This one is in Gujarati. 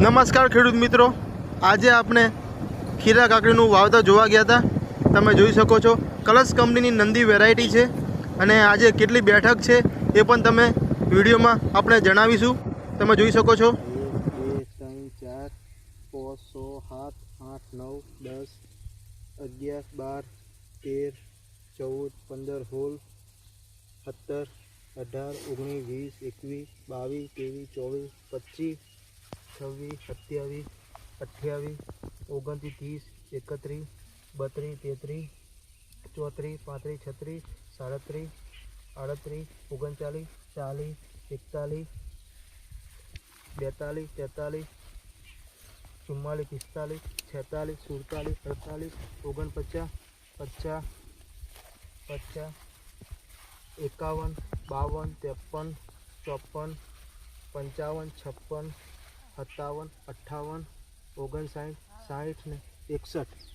નમસ્કાર ખેડૂત મિત્રો, આજે આપણે ખીરા કાકડીનું વાવતર જોવા ગયા હતા. તમે જોઈ શકો છો કલર્સ કંપનીની નંદી વેરાયટી છે અને આજે કેટલી બેઠક છે એ પણ તમે વિડીયોમાં આપણે જણાવીશું. તમે જોઈ શકો છો 1 2 3 4 5 6 7 8 9 10 11 12 13 14 15 16 17 18 19 20 21 22 23 24 25 36 37 38 39 40 41 42 43 44 45 46 47 48 49 50 50 51 52 53 54 55 56 57 58 59 60 ને 61